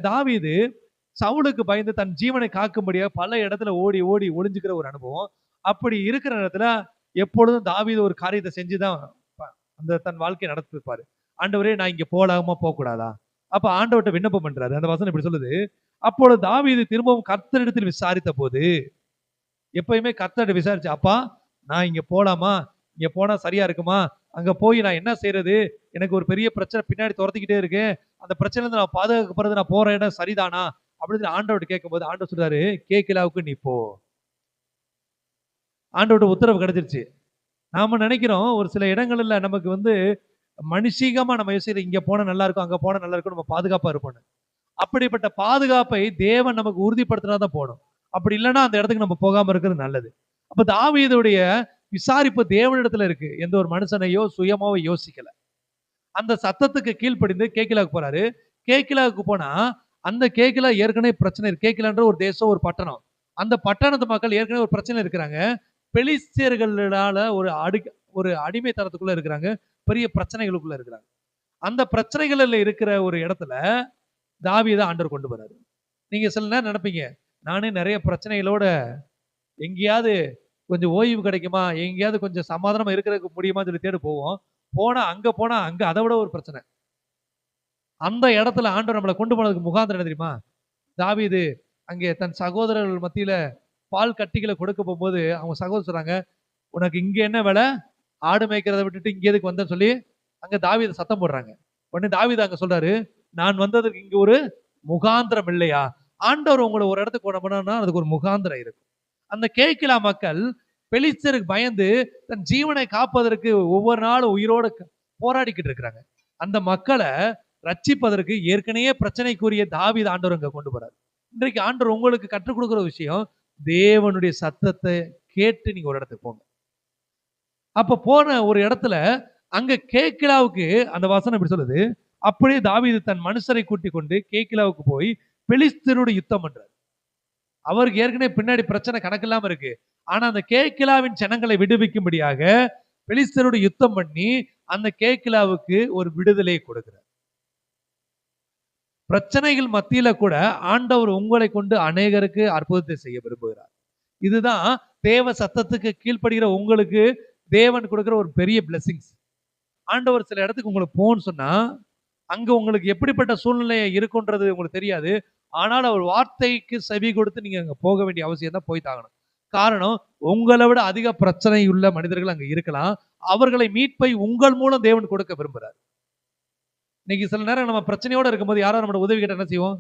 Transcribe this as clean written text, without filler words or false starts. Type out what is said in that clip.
தாவீது சவுலுக்கு பயந்து தன் ஜீவனை காக்கும்படியா பல இடத்துல ஓடி ஓடி ஒளிஞ்சுக்கிற ஒரு அனுபவம். அப்படி இருக்கிற நேரத்துல எப்பொழுதும் தாவீது ஒரு காரியத்தை செஞ்சுதான் அந்த தன் வாழ்க்கையை நடத்திருப்பாரு. ஆண்டவரே, நான் இங்க போலாமா போக கூடாதா? அப்ப ஆண்டவர்ட்ட விண்ணப்பம் பண்றாரு. அந்த வசனம் இப்படி சொல்லுது, அப்பொழுது தாவீது திரும்பவும் கர்த்தரிடத்தில் விசாரித்த போது, எப்பயுமே கர்த்தர்ட்ட விசாரிச்சு, அப்பா நான் இங்க போலாமா? இங்க போனா சரியா இருக்குமா? அங்க போய் நான் என்ன செய்யறது? எனக்கு ஒரு பெரிய பிரச்சனை பின்னாடி துரத்திக்கிட்டே இருக்கு. அந்த பிரச்சனையில இருந்து நான் பாதுகாக்கப்படுறது, நான் போற இடம் சரிதானா? அப்படின்னு ஆண்டவர்ட்ட கேட்கும்போது ஆண்டவர் சொல்றாரு, கேக்கிலாவுக்கு நீ போ. ஆண்டவர்ட்ட உத்தரவு கிடைச்சிருச்சு. நாம நினைக்கிறோம் ஒரு சில இடங்கள்ல நமக்கு மனுஷீகமா நம்ம யோசிக்கிறோம், இங்க போனா நல்லா இருக்கும், அங்க போனா நல்லா இருக்கும், நம்ம பாதுகாப்பா இருப்போம். அப்படிப்பட்ட பாதுகாப்பை தேவன் நமக்கு உறுதிப்படுத்தினா தான் போகணும். அப்படி இல்லைன்னா அந்த இடத்துக்கு நம்ம போகாம இருக்கிறது நல்லது. அப்ப தாவீதுடைய விசாரிப்பு தேவனிடத்துல இருக்கு. எந்த ஒரு மனுஷனையோ சுயமாவோ யோசிக்கல. அந்த சத்தத்துக்கு கீழ்ப்படிந்து கேக்கிலாவுக்கு போறாரு. கேக்கிலாவுக்கு போனா அந்த கேக்கிலா ஏற்கனவே பிரச்சனை இருக்கு. கேக்கிலான்ற ஒரு தேசம், ஒரு பட்டணம். அந்த பட்டணத்து மக்கள் ஏற்கனவே ஒரு பிரச்சனை இருக்கிறாங்க. பெலிஸ்தியர்களால ஒரு அடிமைத்தனத்துக்குள்ள இருக்கிறாங்க. பெரிய பிரச்சனைகளுக்குள்ள இருக்கிறாங்க. அந்த பிரச்சனைகள்ல இருக்கிற ஒரு இடத்துல தாவீத ஆண்டவர் கொண்டு வராரு. நீங்க சில நேரம் நினைப்பீங்க, நானே நிறைய பிரச்சனைகளோட எங்கேயாவது கொஞ்சம் ஓய்வு கிடைக்குமா, எங்கேயாவது கொஞ்சம் சமாதானமா இருக்கிறதுக்கு முடியுமான்னு சொல்லி தேடி போவோம். போனா அங்க அதை விட ஒரு பிரச்சனை. அந்த இடத்துல ஆண்டவர் நம்மளை கொண்டு போனதுக்கு முகாந்திரம் என்ன தெரியுமா? தாவீது அங்கே தன் சகோதரர்கள் மத்தியில பால் கட்டிகளை கொடுக்க போகும்போது அவங்க சகோதரர் சொல்றாங்க, உனக்கு இங்க என்ன வேலை? ஆடு மேய்க்கிறத விட்டுட்டு இங்க எதுக்கு வந்தேன்னு சொல்லி அங்க தாவீது சத்தம் போடுறாங்க. உடனே தாவீது அங்க சொல்றாரு, நான் வந்ததுக்கு இங்க ஒரு முகாந்திரம் இல்லையா? ஆண்டவர் உங்களை ஒரு இடத்துக்கு கொண்டு போனா அதுக்கு ஒரு முகாந்திரம் இருக்கும். அந்த கேக்கிலா மக்கள் பெலிஸ்தருக்கு பயந்து தன் ஜீவனை காப்பதற்கு ஒவ்வொரு நாளும் உயிரோட போராடிக்கிட்டு இருக்கிறாங்க. அந்த மக்களை ரட்சிப்பதற்கு ஏற்கனவே பிரச்சனைக்குரிய தாவீது ஆண்டவர் அங்க கொண்டு போறாரு. இன்றைக்கு ஆண்டவர் உங்களுக்கு கற்றுக் கொடுக்கிற விஷயம், தேவனுடைய சத்தத்தை கேட்டு நீங்க ஒரு இடத்துக்கு போங்க. அப்ப போன ஒரு இடத்துல அங்க கேக்கிலாவுக்கு அந்த வசனம் இப்படி சொல்லுது, அப்படியே தாவீது தன் மனுஷரை கூட்டிக் கொண்டு கேக்கிலாவுக்கு போய் பெலிஸ்தரோடு யுத்தம் பண்றாரு. அவருக்கு ஏற்கனவே பின்னாடி பிரச்சனை கணக்கில்லாம இருக்கு. ஆனா அந்த கேக்கிலாவின் ஜனங்களை விடுவிக்கும்படியாக பெலிஸ்தரோடு யுத்தம் பண்ணி அந்த கேக்கிலாவுக்கு ஒரு விடுதலை கொடுக்கிறார். பிரச்சனைகள் மத்தியில கூட ஆண்டவர் உங்களை கொண்டு அநேகருக்கு அற்புதத்தை செய்ய விரும்புகிறார். இதுதான் தேவ சத்தத்துக்கு கீழ்ப்படுகிற உங்களுக்கு தேவன் கொடுக்கிற ஒரு பெரிய பிளெஸிங்ஸ். ஆண்டவர் சில இடத்துக்கு உங்களுக்கு போன்னு சொன்னா, அங்க உங்களுக்கு எப்படிப்பட்ட சூழ்நிலை இருக்குன்றது உங்களுக்கு தெரியாது. ஆனால் அவர் வார்த்தைக்கு செவி கொடுத்து நீங்க அங்க போக வேண்டிய அவசியம் தான் போய் தாகணும். காரணம், உங்களை விட அதிக பிரச்சனை உள்ள மனிதர்கள் அங்க இருக்கலாம். அவர்களை மீட்பை உங்கள் மூலம் தேவன் கொடுக்க விரும்புறார். இன்னைக்கு சில நேரம் நம்ம பிரச்சனையோட இருக்கும்போது யாரோ நம்மளோட உதவி கேட்டா என்ன செய்வோம்?